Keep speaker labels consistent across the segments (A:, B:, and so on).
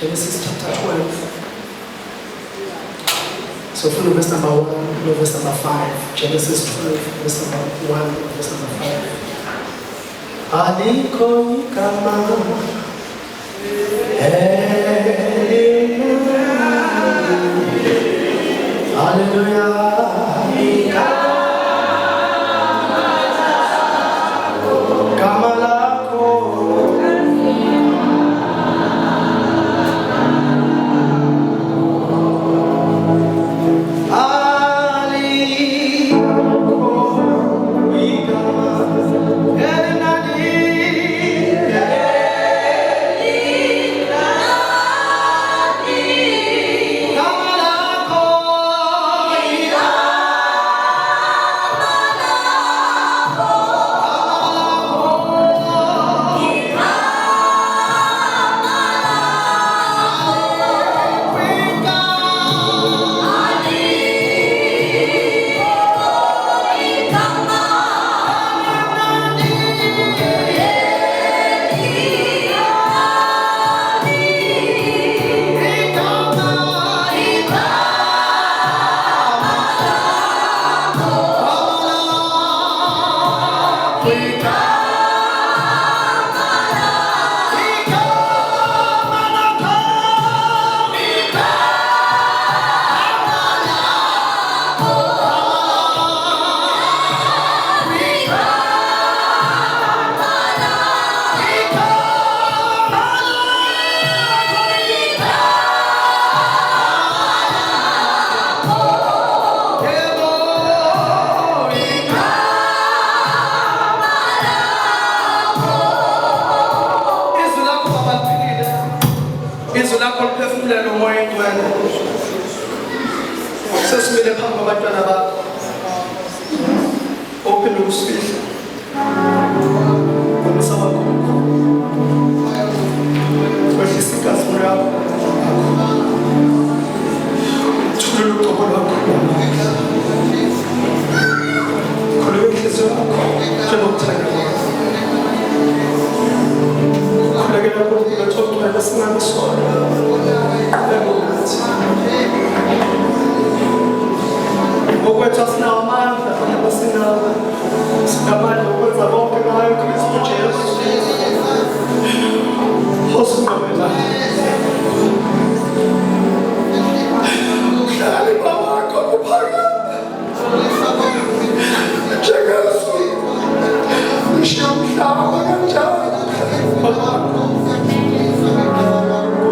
A: Genesis chapter 12. So from verse number 1 to verse number 5. Genesis 12, verse number 1 to verse number 5. Aliko kama Hallelujah.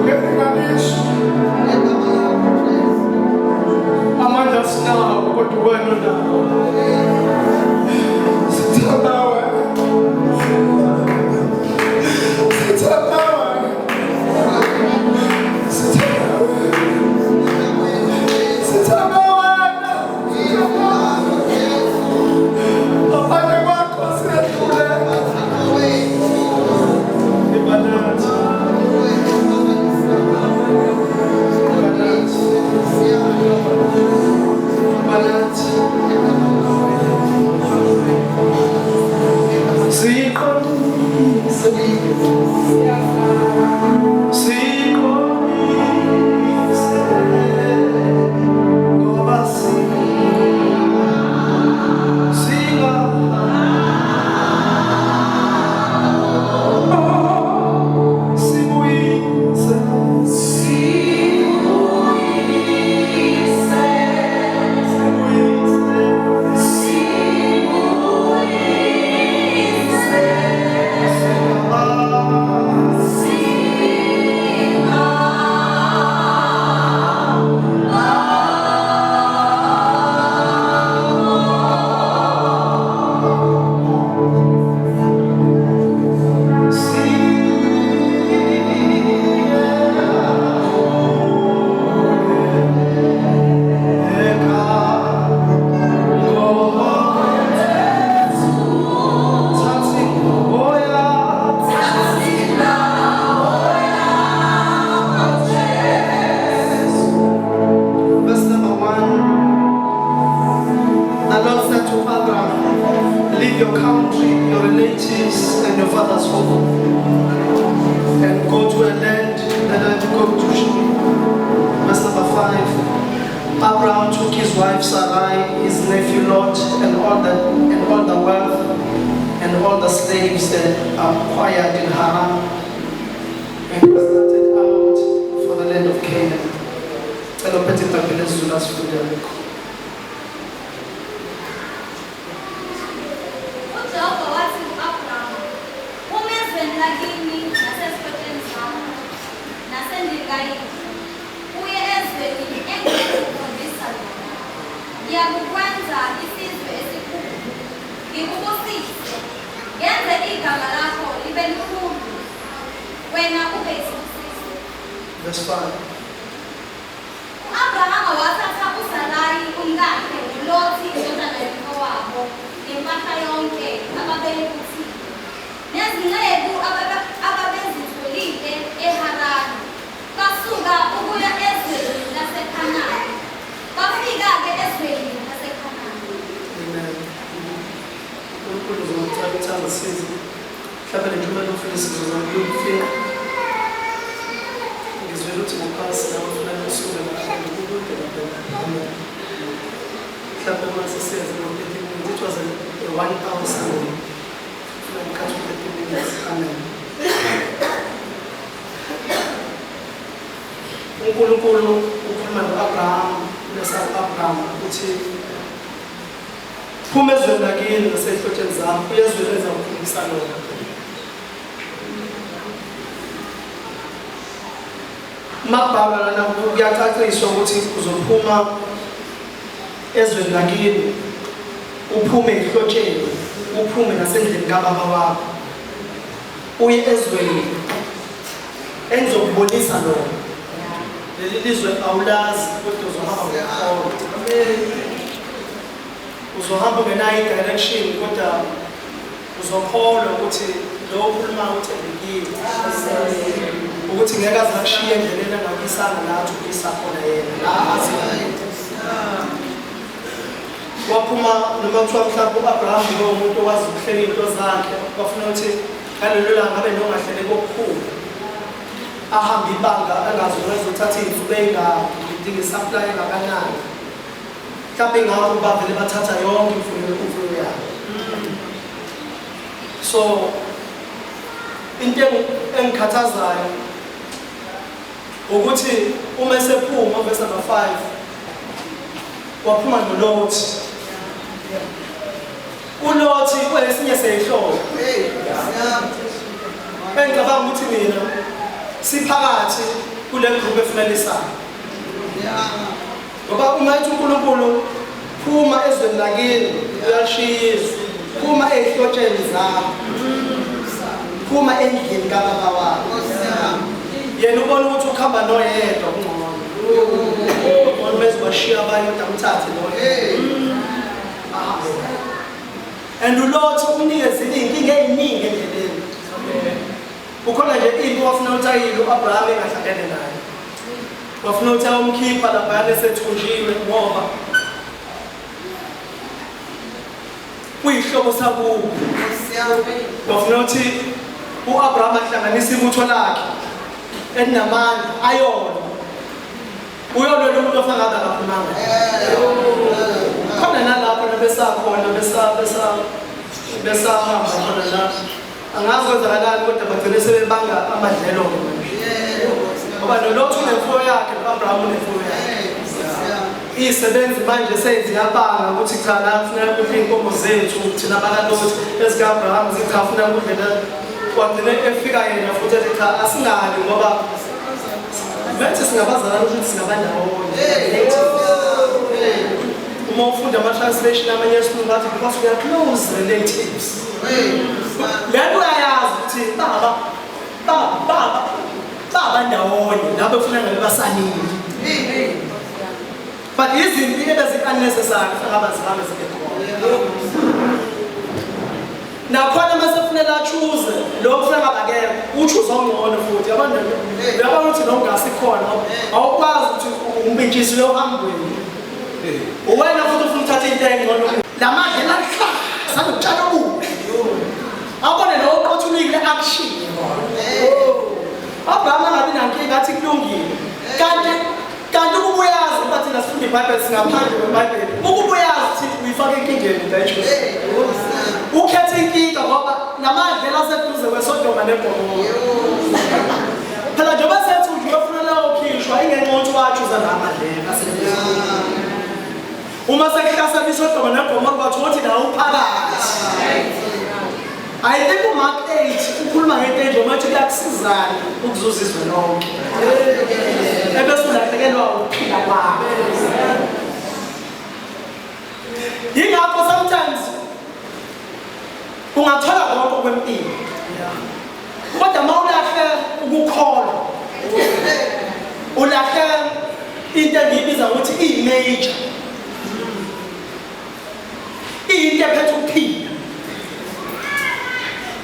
B: Okay.
A: acquired in Haran and started out for the land of Canaan. Hello, Petit Tapeles Zulas Fuderico.
B: Ngiyakukwenza isizwe esikhulu, ngikubusise, ngenze igama lakho libe likhulu, wena ube yisibusiso.
A: Verse 5.
B: U-Abrahama wathatha uSarayi umkakhe noLothi indodana yomfowabo nempahla yonke ababeyikuthile, nezinceku ababezitholile eHarani, basuka ukuya ezweni laseKhanani. Bafika-ke ezweni laseKhanani.
A: Amen. uNkulunkulu uzomcela ukuthi angisize mhlawumbe lentshumayelo ofisa ngizokufika ngizwela ukuthi ngophasi lapho kufanele usuke kukude lapha. Amen. Mhlawumbe mase siyenze ngo-30 minutes, it was a 1 hour sermon. Kufanele ngikhathe 30 minutes. Amen. uNkulunkulu ukhuluma no-Abraham Abraham ukuthi phuma ezweni lakini nasey'hlotsheni zakho uye ezweni ezawuphilisa lona. Makubhalwa lana kuyacaciswa ukuthi uzophuma ezweni lakini uphume ey'hlotsheni uphume nasendlini kababa wakho uye ezweni engizokubonisa lona. Leli lizwe awulazi kodwa uzohamba ngekhono. Uzohamba ngenayo i-direction kodwa uzokholwa ukuthi lo okhulumayo uthembekile. Ukuthi ngeke aze akushiye endleleni angakuyisanga nathi ukuyisa khona yena. La waphuma noma kuthiwa mhlawumbe u-Abraham lo umuntu owazi ukuhlela iy'nto zakhe, wafuna ukuthi ngalelo langa abe nongahlele kokukhulu. Ahambe ibanga angazokwazi ukuthatha iy'nsuku ey'ngaki ngesaplayi engakanani. Mhlawumbe ngakho bavele bathatha yonke imfuyo yabo. So into engikhathazayo ukuthi uma esephuma verse number 5 waphuma noLothi. uLothi kwesinye seyihlobo. Engicabanga ukuthi mina siphakathi kule group efunelisayo. Ngoba uma ethi uNkulunkulu phuma ezweni lakini uyashiya izwe, phuma ey'hlotsheni zakho, phuma endlini kababa wakho. Yena ubona ukuthi ukuhamba noyedwa kungcono. Ubona bese bashiya abanye kodwa mthathe lo. And uLothi umnikezile iy'nkinga ey'ningi endleleni. Ukhona nje into wafuna ukuthi ayile u-Abraham engahlangene naye. Wafuna ukuthi ayomkhipha laphayana esethunjiwe ngoba kuyihlobo sakubo. Wafuna ukuthi u-Abraham ahlanganise ibutho lakhe elinamandla ayona. Uyona lo muntu ofana ngabe akaphumanga. Khona nalapho nabesakhona besahamba khona la. Angazi kwenzakalani kodwa bagcine sebebanga amadlelo manje. Ngoba noLothi unemfuyo yakhe, u-Abraham unemfuyo yakhe. Iy'sebenzi manje seziyabanga ukuthi cha la kufuneka kudle iy'nkomo zethu thina bakaLothi ezika-Abraham zithi cha kufuneka kudle. Kwagcine efika yena futhi ethi cha asingali ngoba manje singabazalana ukuthi singabandawonye. Uma ufunda ama-translation amanye esilungu athi because we are close relatives. Lento uyayazi ukuthi baba ndawonye labo ekufuneka ngabe basanile. But izinto ebezi-unnecessary kufanele zihambe zibe khona. Nakhona mase kufanele achuze lo kufanele akekho uchuze ongcono futhi yabona uyabona ukuthi lo ngasikhona awukwazi ukuthi umpintshise ohambweni. Uwena futhi ufuna uthatha into engcono lamandla lahlala sanutshana ubuhle. Awubone lo opportunity action. Abraham angabi nankinga athi kulungile. Kanti ukubuyazi bathi nasifunda iBhayibheli singaphandle kweBhayibheli. Ukubuyazi ukuthi ikufaka enkingeni nje. Ukhetha inkinga ngoba namadlela aseduze kweSodoma neGomora. Phela njengoba sethi uyofuna lawo khishwa ingenxa ukuthi wachuza lamadlela aseduze. Uma sekuhlasela iSodoma neGomora bathu ukuthi la uphakathi. I think uMark 8 ukhuluma ngento enje manje kuyakusizana ukuzuza izwe lonke. Ebese ulahlekelwa ukuphila kwakho. Yingakho sometimes ungathola konke okwempilo. Kodwa mawulahle ukukholwa. Ulahle into engiyibiza ukuthi i-major. Into ephethe ukuphila.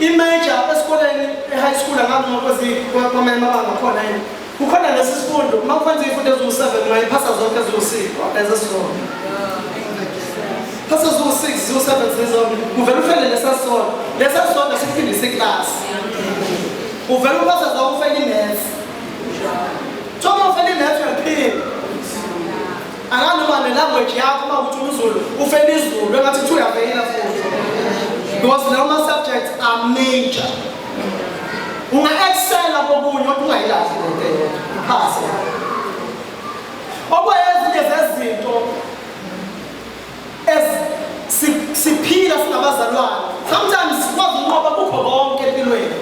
A: I-major esikoleni e-high school kwamanye amabanga khona yini. Kukhona lesi sifundo uma kufanele izifundo eziwu-7 ungayiphasa zonke eziwu-6 ezesonto. Phasa eziwu-6 ziwu-7 zizonke uvele ufele lesasonto. Lesasonto sikuphindisa iklasi. Uvele uphasa zonke ufele i-maths. Uma ufele i-maths uyaphinda. Akanoma ne-language yakho uma ukuthi umZulu ufele isiZulu engathi kuthiwa uyaveyela futhi. Because normal subjects are major. Unga-excela kokunye kodwa ungayilahli lento eyodwa. Uphase. Okwezinye zezinto siphila singabazalwane. Sometimes sikwazi ukunqoba kukho konke empilweni.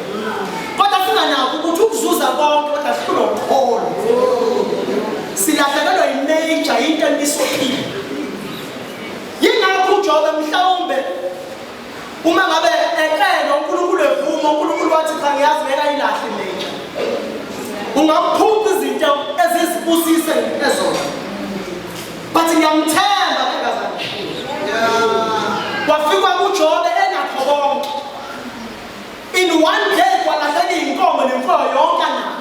A: Kodwa singanakho ukuthi ukuzuza konke kodwa sikunokholo. Silahlekelwa yi-major into enisophila. Yingakho uJobe mhlawumbe uma ngabe eqela uNkulunkulu evuma uNkulunkulu wathi cha ngiyazi ngeke ayilahle major. Ungaphupha izinto ezizibusise ezona. But ngiyamthemba ngazangishiya. Wafika kuJobe enakho konke. In one day kwalahleka inkomo nemfuyo yonke nayo.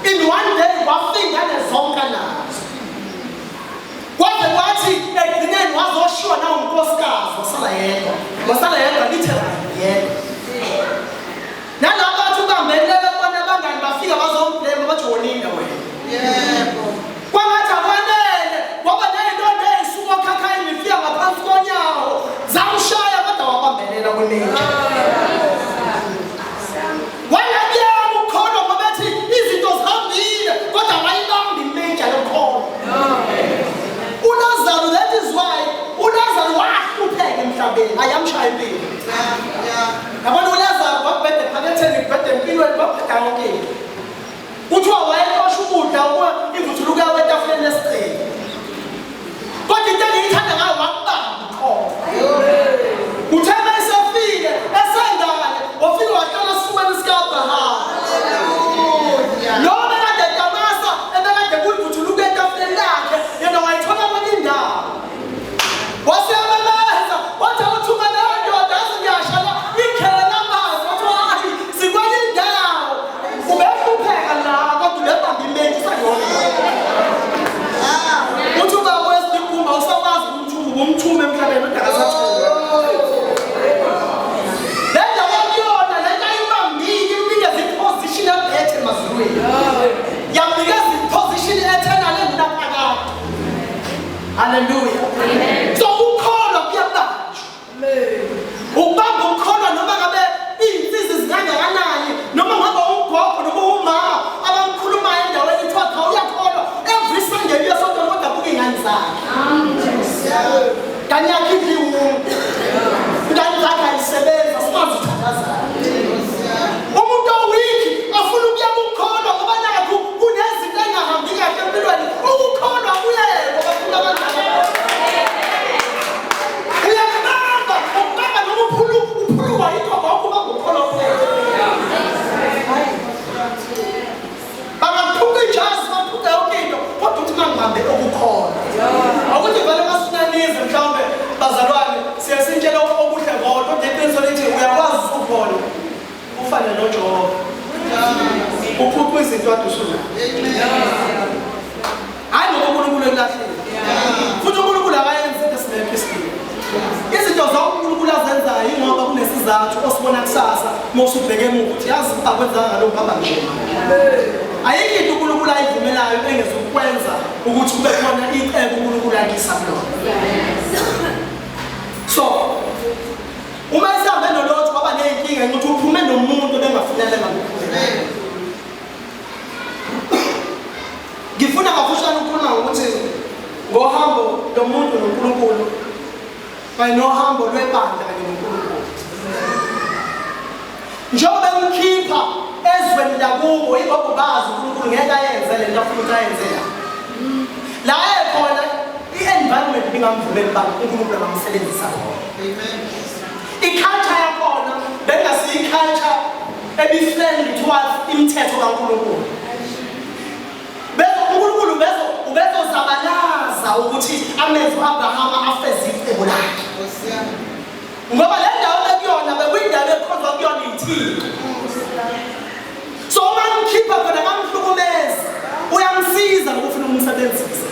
A: In one day wafinga nezonke nazo. Kwaze kwathi egcineni wazoshiwa na unkosikazi wasala yedwa literally yedwa. Nalabo bathi ubambelele bona abangani bafika bazomblame bathi woninda wena. Yebo. Kwangathi akwanele ngoba neyindondo eyisuka okhakhayini ifika ngaphansi konyawo zamshaya kodwa wabambelela kwemeja. Wayabiyana ukholwa ngoba ethi izinto zihambile kodwa wayibamba imeja yokholo. uLazarus, that is why uLazarus wahlupheka emhlabeni ayamshaya impilo. Yabona uLazarus wabhede phaketheni ibhede empilweni wabheda yonke into. Kuthiwa wayekosha ukudla ukuba ivuthuluka yawo etafuleni lesicelo. Kodwa into engiyithanda ngayo wakubamba ukholo. Uthe mesefile esengane wafika wahlala esifubeni sika-Abrahama. Lo bekade etamasa ebekade kuyivuthuluka etafuleni lakhe yena wayithola kwenye indawo. Wasiyamemeza wathi awuthuma leyo ndoda yaze ngiyashala ikhele namanzi wathi hayi sikwenye indawo. Ubehlupheka la kodwa ubebamba imeji usayona. Uthi ubaba wesikhumba usakwazi ukumthuma emhlabeni kodwa akasathuka. Hallelujah. Amen. So ukholwa kuyabanjwa. Amen. Ubamba ukholwa noma ngabe izinsizwa zingangakanani noma ngabe ugogo noma umama abamkhulumayo endaweni ethiwa cha uyakholwa every Sunday uyasonto kodwa buka ingane zakhe. Amen. Kanye yakhe umuntu. Ingane zakhe ayisebenza sikwazi ukuthandazana. Umuntu owiki afuna ukuyaba ukholwa ngoba nakho kunezinto engahambi kahle empilweni. Ukholwa kuyena ngoba funa abantu ngihambe ukukholwa. Akuthi vele masinanize mhlawumbe bazalwane siyasintshela okuhle kodwa ngeqiniso lithi uyakwazi ukukholwa ufane noJobe. Uphupha izinto adusuza. Hayi ngoba uNkulunkulu elahlile. Futhi uNkulunkulu akayenzi into esingekho isidingo. Izinto zoNkulunkulu azenzayo ingoba kunesizathu osibona kusasa mosubheke emuva ukuthi yazi akwenzanga ngalokho hamba nje. Ayikho into uNkulunkulu ayivumelayo engezukwenza ukuthi kube khona icebo uNkulunkulu akisa kulona. So uma isihambe nolothi kwaba nenkinga ukuthi uphume nomuntu bengafunele ngakuphuma. Ngifuna kafushane ukukhuluma ukuthi ngohambo lomuntu noNkulunkulu kanye nohambo lwebandla kanye noNkulunkulu. Njengoba emkhipha ezweni lakubo ingoba bazi uNkulunkulu ngeke ayenze le nto afuna ukuthi ayenzela. La ekhona i-environment ingamvumeli bani uNkulunkulu angamsebenzisa. Amen. I-culture yakhona bengasiyo i-culture ebi-friendly towards imithetho kaNkulunkulu. uNkulunkulu ubezozabalaza ukuthi amenze uAbrahama afeze icebo lakhe. Ngoba le ndawo bekuyona bekuyindawo ekhonzwa kuyona ithixo. So uma umkhipha khona kamhlukumeza uyamsiza ngokufuna ukumsebenzisa.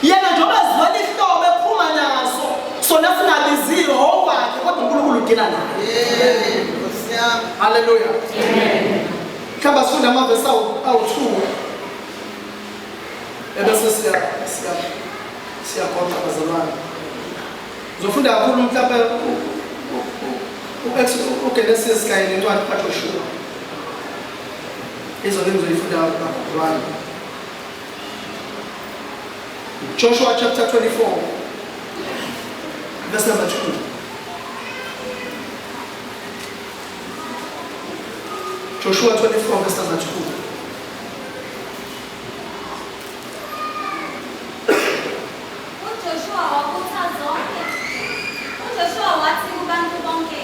A: Yena njengoba ezwela ihlobo ephuma naso sona singabiziwe okwakhe kodwa uNkulunkulu udila naye. Haleluya. Amen. Kamba sifunda amavesi awu-2 ebese siyakhonqa bazalwane. Uzofunda kakhulu mhlawumbe uGenesis kanye nencwadi kaJoshua. Izo nizoyifunda bazalwane. Joshua chapter 24 verse number 2. Joshua 24 verse number 2.
B: uJoshua wabuza zonke. uJoshua wathi kubantu bonke,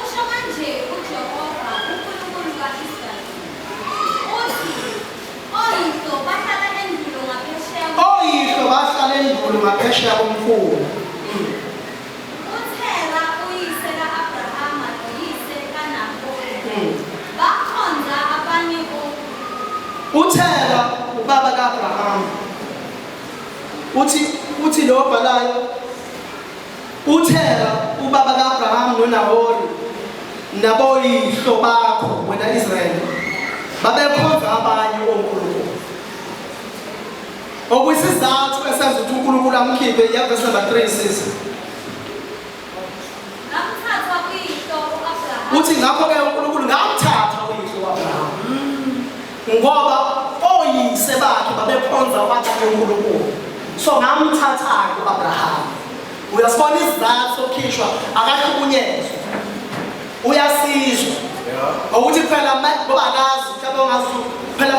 B: usho manje uJehova uNkulunkulu ka-Israyeli uthi, oyihlo bahlala endulo ngaphesheya
A: komfula.
B: uThera uyise ka-Abrahama noyise kaNahori bakhonza abanye
A: uThera ubaba kaAbrahama uthi lo obhalayo uThera ubaba kaAbrahama noNahori naboyihlo bakho wena Israyeli babekhonza abanye onkulunkulu. Okwisizathu esenza ukuthi uNkulunkulu amkhiphe iyavesi number 3 sisi.
B: ngamthatha uyihlo uAbrahama.
A: Uthi ngakho-ke uNkulunkulu ngamthatha uyihlo uAbrahama. Ngoba oyise bakhe babekhonza abanye onkulunkulu. So ngamthatha-ke uAbrahama. Uyasibona isizathu sokukhishwa akahlukunyezwa. Uyasizwa. Ukuthi phela ngoba akazi mhlawumbe ongazi phela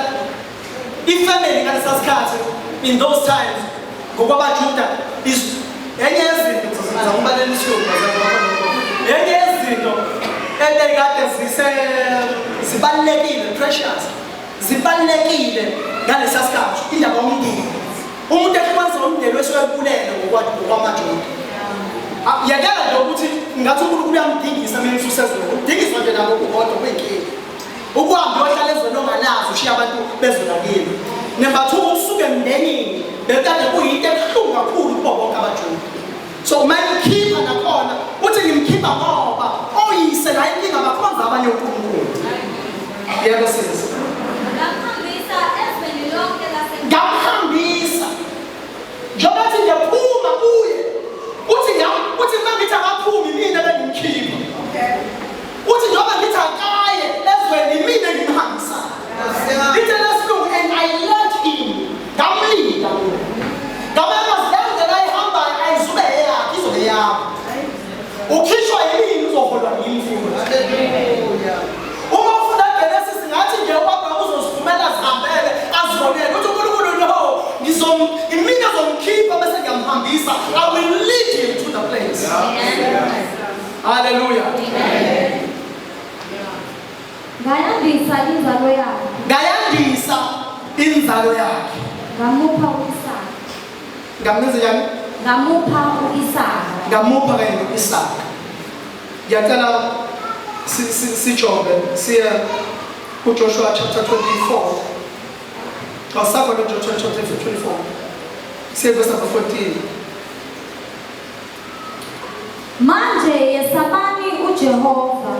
A: ifamily ngalesasikhathi in those times ngokwabaJuda is enye yezinto zakubalela isiyongo enye yezinto ebekade zibalulekile precious zibalulekile ngalesasikhathi indaba yomndeni. Umuntu ekwenza umndeni weswebulele ngokwamaJuda. Yakela nje ukuthi ngathi uNkulunkulu uyamdingisa mina ususezweni. Udingiswa nje nabo kodwa kuyinkinga. Ukuhamba uyohlala ezweni ongalazi ushiya abantu bezona kini. Number 2 usuke emndenini bekade kuyinto ebuhlungu kakhulu kubo bonke abaJuda. So uma ngimkhipha nakhona uthi ngimkhipha ngoba oyise la inkinga bakhonza abanye uNkulunkulu. Yebo sisi.
B: Ngamhambisa ezweni lonke laseGibhithe.
A: Ngamhambisa. Njengoba nje ngiyaphuma kuye. Uthi mangithi akaphumi mina bengimkhipha. Uthi njengoba ngithi akaye ezweni mina ngimhambisa. Little let's look and I let him. Ngamlinda. Ngabeka zenze la ihamba ayizube yakhe izobe yakho. Ukhishwa yini uzoholwa yini futhi. Haleluya. Uma ufunda Genesis ngathi nje uAbraham uzosivumela zihambele azibonele ukuthi uNkulunkulu lo imina zomkhipha bese ngiyamhambisa. I will lead him to the place. Hallelujah.
B: Ngayandisa inzalo yakhe. Ngamupha uIsaka. Ngamupha kanye
A: uIsaka. Ngiyacela sijobe siye kuJoshua chapter 24. Awusakho noJoshua chapter 24. Siye verse number 14.
B: Manje yesabani uJehova.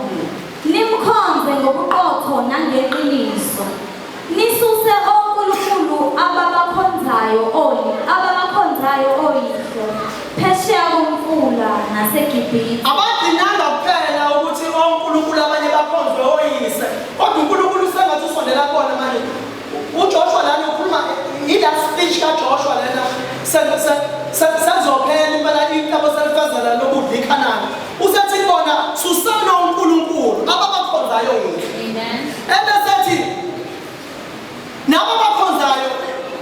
B: Nimkhonze ngobuqotho nangeqiniso. Nisuse onkulunkulu ababakhonzayo abakhonzayo oyihlo phesheya komfula naseGibhithe.
A: Abadinanga kuphela ukuthi onkulunkulu abanye bakhonzwe oyise, kodwa uNkulunkulu sengathi usondela kubona manje. uJoshua lana ukhuluma ila speech kaJoshua lana sezophela impela inkabo selifazana lokudla iKhanani. Usethi bona susana uNkulunkulu ababakhonzayo yini.
B: Amen.
A: Ebesethi nabo bakhonzayo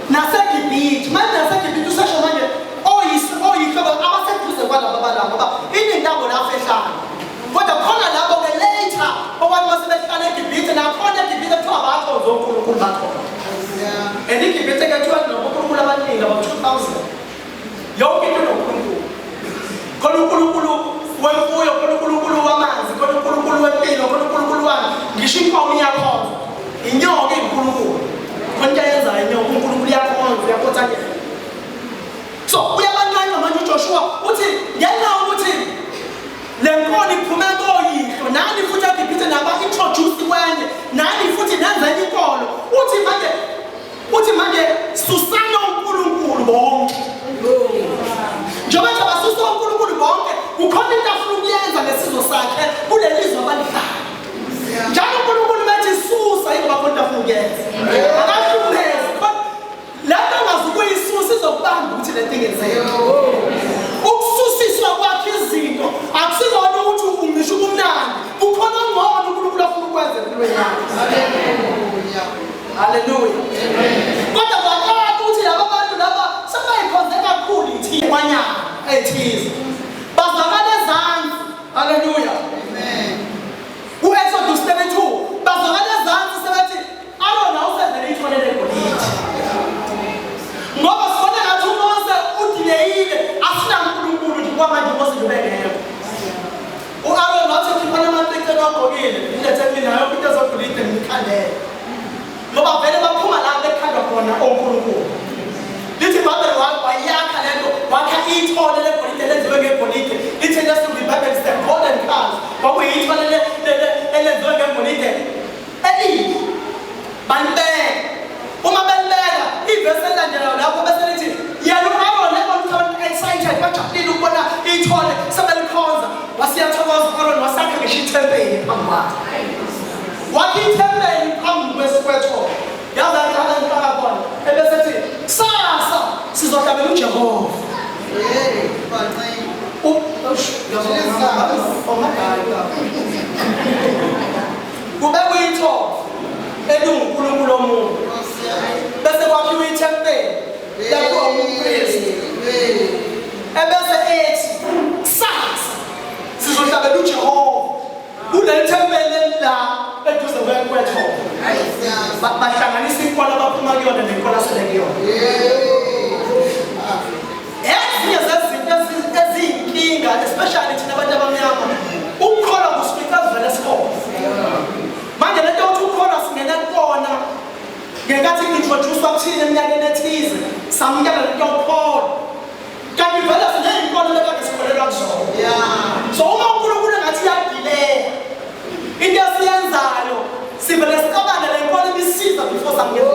A: naseGibhithe. Manje naseGibhithe usesho manje oyihlo abaseduze kwalabo balabo ngoba inendawo lapho ehlala. Kodwa khona labo ke later okwathi basebehlala eGibhithe nakhona eGibhithe kuthiwa abakhonza uNkulunkulu bakhona. eGibhithe ke kuthiwa noNkulunkulu abaningi about 2000. Yonke into noNkulunkulu. Khona uNkulunkulu wemfuyo, khona uNkulunkulu wamanzi, khona uNkulunkulu wempilo, khona uNkulunkulu wami. Ngisho inkomo iyakhonza. Inyoka iNkulunkulu. Khona into ayenzayo inyoka uNkulunkulu iyakhonza, uyakhothanyela. So uyabanqanga manje uJoshua uthi ngenxa ukuthi le nkomo iphume koyihlo nani futhi eGibhithe naba introduce kwenye nani futhi nenzenye inkolo uthi manje susana uNkulunkulu bonke. Njengoba nje basusa uNkulunkulu bonke kukhona into afuna ukuyenza ngesizwe sakhe kulelizwe abalihlala. Njalo uNkulunkulu methi susa ingoba khona into afuna ukuyenza. Akahlukumezi lapho ngazukuyisusa izokubamba ukuthi le nto ingenzeke. Ukususiswa kwakhe izinto akusikona ukuthi ungisho ubumnandi. Kukhona ngcono uNkulunkulu afuna ukwenza empilweni yakho. Hallelujah. Kodwa kwaqala ukuthi laba bantu laba sebayikhonze kakhulu ithiyanyana ethize. Bazakala ezansi. Hallelujah. Amen. U-Exodus 32 bazakala ezansi sebethi Arona usenzele ithonele egolide. Ngoba sifona ngathi uMose udileyile asina uNkulunkulu nje kwamanje uMose ubengekho. U-Aaron wathi khona amathekelo agqokile ilethe mina yonke into ezogolide ngikhandele. Ngoba vele baphuma la bekhandwa khona oNkulunkulu. Lithi Bible wayakha lento wakha ithole legolide lenziwe ngegolide. Lithi leso Bible is the golden calf. Kwakuyithole lenziwe ngegolide. Banibeka. Uma belibeka ivesi elandelayo lapho bese lithi yena uAaron lebona excited bajabulile ukubona ithole sebelikhonza. Wasiyathokoza uAaron wasakha ngisho ithempeli phambi kwakhe. Wakhe ithempeli phambi kwesithole. Yaza qala ngiqala khona ebesethi sasa sizohlabela uJehova. Kubekwe ithole elinguNkulunkulu omuntu. Bese kwakhiwa ithempeli lapho umpriest. Ebese ethi sasa sizohlabela uJehova. Kule thempeli la eduze kwethole. Bahlanganisa inkolo abaphuma kuyona nenkolo asele kuyona. Ezinye zezinto eziyinkinga especially thina abantu abamnyama ukukholwa kusifika vele sikho. Manje lento yokuthi ukukholwa singena kubona ngenkathi introduce wakuthina eminyakeni ethize samukela lento yokukholwa. Kanti vele siney'nkolo lekade sikholelwa kuzona. So uma uNkulunkulu ngathi iyadelay into esiyenzayo sivele sicabane le nkolo ibisiza before samukela.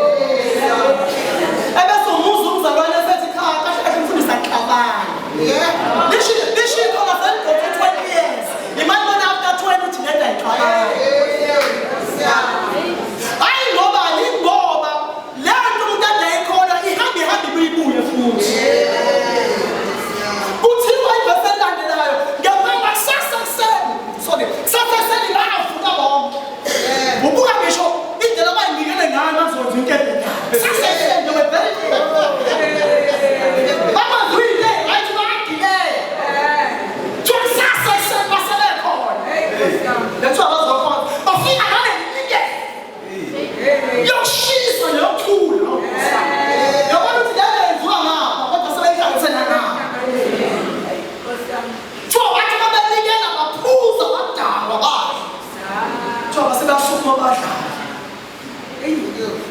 A: Ebese umuzi umzalwane esethi cha kahle mfundisi axabana. Lisho ikhona for 20 years. Imali bona after 20 uthi lento ayixabana. Hayi ngoba lento umuntu adayikhola ihambe kuyibuye futhi. Kuthiwa ivesi elandelayo ngempela sasaseni bavuka bonke. Ubuka ngisho indlela abayinikele ngayo bazonza inkembe yabo. Sasaseni nje very bamazwile ayithi bagilele. Sasaseni basebekhona. Lethu abazokhona. Bafika ngale nike. Yokushisa yokuthula. Yabona ukuthi lento yenziwa ngapha kodwa sebeyihlanganisela ngapha. Bathi babenikela baphuza badalwa bakhe. Basebasukuma badlala.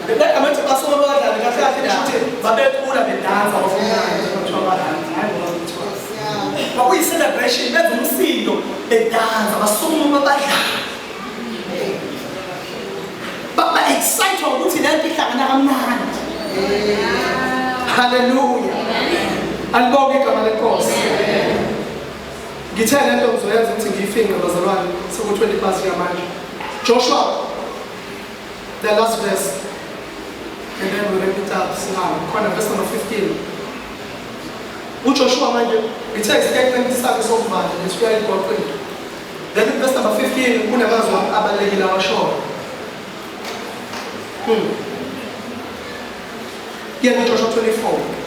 A: Bebeka manje basukuma badlala kahle kahle nje babekhula bedansa bakuyi celebration benza umsindo bedansa basukuma badlala. Baba excited ukuthi lento ihlangana kamnandi. Hallelujah. Alibonge igama lenkosi. Ngithe lento ngizoyenza ukuthi ngiyifinge bazalwane seku-20 past yamanje. Joshua, the last verse. And then we wrap it up. Khona verse number 15. UJoshua manje ngithe isitatement sakhe sokuvala lesifika eGoqweni. Then verse number 15 kunamazwi abalekile awashoyo. Joshua 24.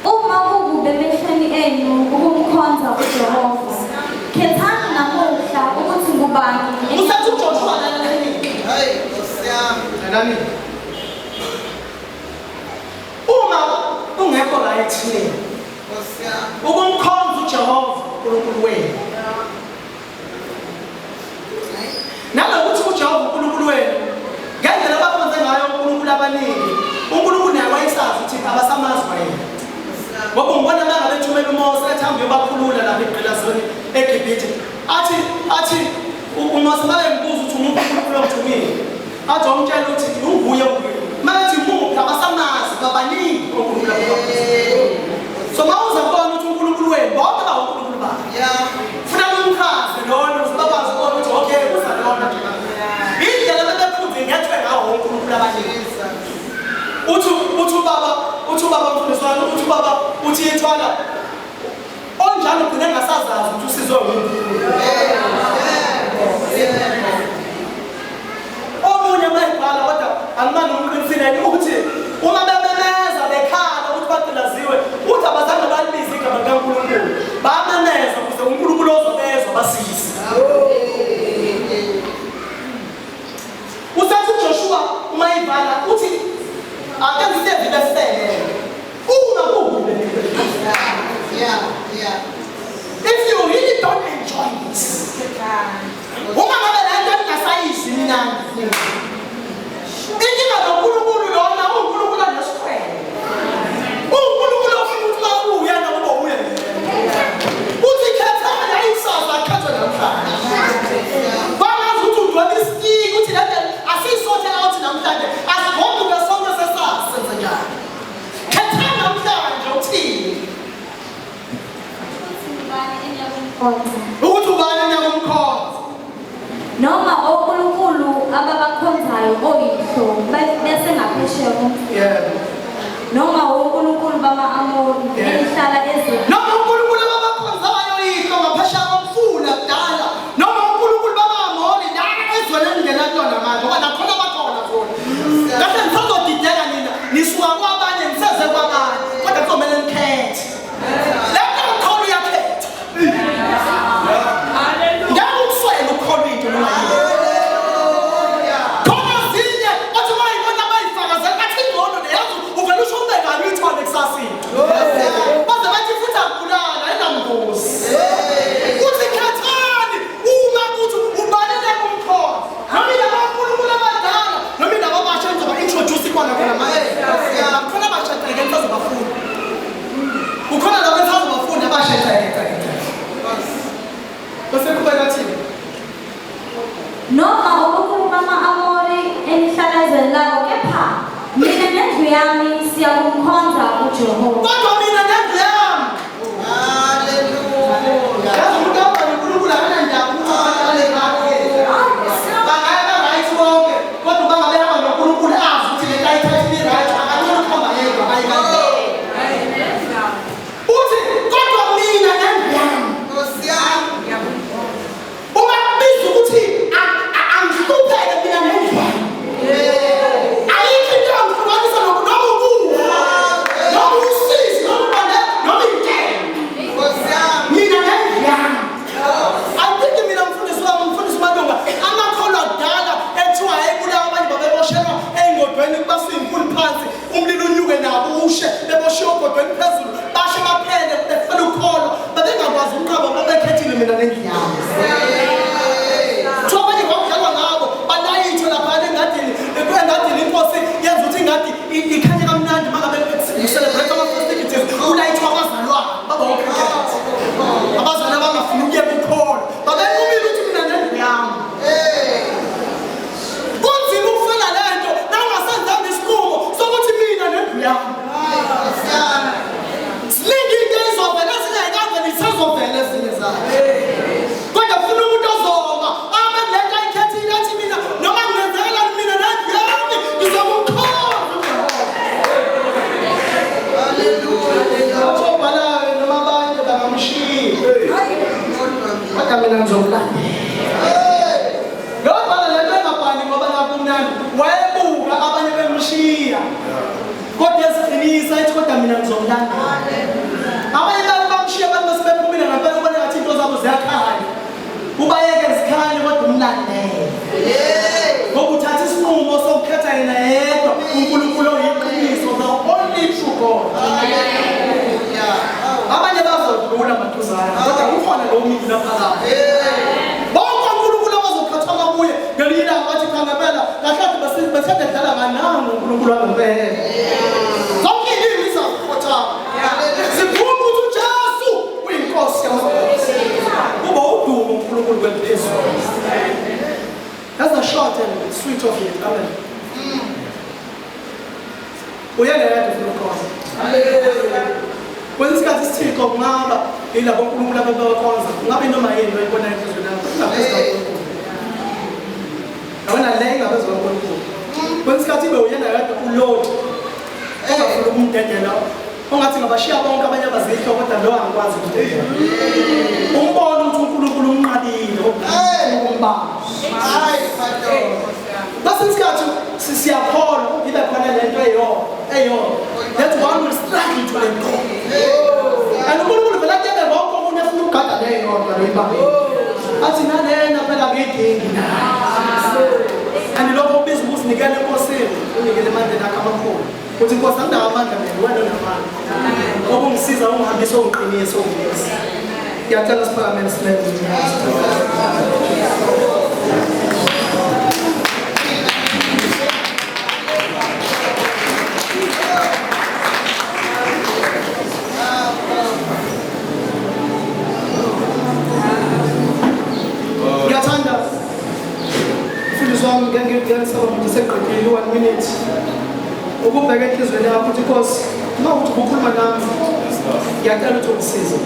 B: Uma kube emehlweni enu ukumkhonza uJehova, khethani namuhla ukuthi ngubani.
A: Usathi uJoshua nani? Hayi, Nkosi yami. Nani? Uma ungekho right here. Nkosi yami. Ukumkhonza uJehova uNkulunkulu wenu. Nalokuthi uJehova uNkulunkulu wenu, ngendlela abakhonze ngayo uNkulunkulu abaningi, uNkulunkulu naye wayesazi ukuthi abasamazi wayena. Ngoba ngibona ngabe ethumela uMose ethi hambe uyobakhulula lapha eGilazoni eGibhithe. Athi uMose bayembuza ukuthi uNkulunkulu omthumile. Athi umtshela ukuthi unguye uNkulunkulu. Manje muphi abasamazi babaningi uNkulunkulu abakho. So mawuza kubona ukuthi uNkulunkulu wenu bonke baWuNkulunkulu bakhe. Funa umkhazi lona usibakwazi ukubona ukuthi okay uza lona nje. Indlela bebephunze ngethwe ngawo uNkulunkulu abaningi. Uthi ubaba mfundiswana uthi ubaba uthi ithwala onjalo ugcine ngasazazi ukuthi usizwe uNkulunkulu. Omunye mayibhala kodwa angimani umqinisile ukuthi uma bememeza bekhala ukuthi baqhilaziwe uthi abazange balibize igama likaNkulunkulu bamemeza ukuze uNkulunkulu ozobezwa basise. Usathi uJoshua umayibhala uthi akenze besele uma kuhule. If you really don't enjoy this, uma ngabe lento ingasayisi mnandi. Inkinga noNkulunkulu lona uNkulunkulu anesikhwele. uNkulunkulu ofuna ukuthi babuye nabo ubuye. Uthi khethana isasa khetha namhlanje. Bangazi ukuthi udweba isiki ukuthi lento asisothe out namhlanje. Asibonke besonke sesasa senza njani. Khethana namhlanje uthini? Ukuthi ubani enyakumkhonza.
B: Noma oNkulunkulu ababakhonzayo oyihlo bese ngaphesheya komfula. Noma oNkulunkulu bama-Amori elihlala ezweni.
A: Noma uNkulunkulu ababakhonzayo oyihlo ngaphesheya komfula kudala. Noma uNkulunkulu bama-Amori lana ezweni elingena kulona manje ngoba nakhona bakhona futhi. Kahle ngisazodideka nina nisuka kwabanye ngiseze kwabanye kodwa kuzomele nikhethe. Lapho ukhona uyakhetha. Ngeke ukuswele ukhona into noma yini. Khona zinye bathi bayibona bayifakazela bathi ingcono leyazi uvela usho ubekani uyithwale kusasini. Baze bathi futhi akubulala ayinambuzi. Uthi khethani uma kuthi ubalele kumkhonza. Noma laba uNkulunkulu abadala noma laba abasha enzoba introduce ikona khona manje. Khona abasha ngeke ngisazobafuna. Ukhona laba engisazobafuna abasha ngeke. Bese kubeka thina.
B: Noma oNkulunkulu bama-Amori elihlala ezweni labo, kepha mina nendlu yami siyakumkhonza uJehova.
A: Kodwa mina nendlu yami. Haleluya. Yazi umuntu abani uNkulunkulu akanandaba ukuthi abalale ngakhe. Bangaya right bonke. Kodwa bangabe hamba noNkulunkulu azi ukuthi le ayithathile right akakho ukuhamba yedwa ayikahle. Uthi kodwa mina nendlu yami. Nkosi yami. Uma biza ukuthi angihlupheke mina nendlu yami. Ayikho into angihlukanisa noma ukufa. Noma usisi noma ubane noma intela. Nkosi yami. Mina nendlu yami. Angithi mina mfundisi uMadonga amakholwa kudala ethiwa ayibulawa abanye babeboshelwa ey'ngodweni basiyinkulu phansi umlilo unyuke nabo ushe beboshiwe ogodweni phezulu bashe baphele befela ukholwa babengakwazi ukunqaba babekhethile mina nendlu yami. Kuthiwa abanye kwakudlalwa ngabo balayithwe laphana engadini inkosi yenza ukuthi ingadi ikhanye kamnandi uma ngabe celebrate ama-festivities kulayithwa abazalwane baba okhrikhethi abazalwane abangafuni ukuyeka ukholwa babenqumile ukuthi mina nendlu yami. Kunzima ukufela lento nawungasenzanga isinqumo sokuthi mina nendlu yami. mina ngizomlanda. Abanye abantu bamshiya abantu basebephumile ngempela ubone ngathi into zabo ziyakhanya. Ubayeke zikhanye kodwa umlandele. Ngoba uthatha isinqumo sokukhetha yena yedwa uNkulunkulu oyiqiniso, the only true God. Abanye bazodlula maduzane kodwa kukhona lo mini laphakathi. Bonke uNkulunkulu abazokhathama kuye ngelinye ilanga bathi cha ngempela kahle bathanda dlala ngananga uNkulunkulu wangempela. Zonke izwi zakhotha. Sikhuluma ukuthi uJesu uyinkosi yabantu. Kuba udumo uNkulunkulu kwephezulu. That's the short and sweet of it. Amen. Uyena yedwa uNkulunkulu. Kwenza isikhathi isithixo kungaba yilabo uNkulunkulu ababakhonza kungabe noma yini oyibona enhlizweni yakho awena le ngabezwe uNkulunkulu. Kwenza isikhathi ibe uyena yedwa uLord ongafuna ukumdedela ongathi ngabashiya bonke abanye abazihlo kodwa lo angikwazi ukudedela. Umbona ukuthi uNkulunkulu umnqabile umbamba. Base isikhathi siyakholwa ibe khona lento eyodwa. That one will struggle to let go. And uNkulunkulu vele atebe bonke umuntu afuna ukugada leyo yodwa loyibamba. Athi nalena phela ngiyidingi na. And lokho ubizwa ukuthi nikele enkosini, unikele amandla akho amakhulu. Uthi inkosi anginawo amandla mina, wena unamandla. Okungisiza ungihambise ongiqinise ongiyisa. Ngiyacela siphakame silenze. Ngiseqedile 1 minute ukubheka enhlizweni yakho ukuthi Nkosi uma uthi ukhuluma nami ngiyacela ukuthi ungisize.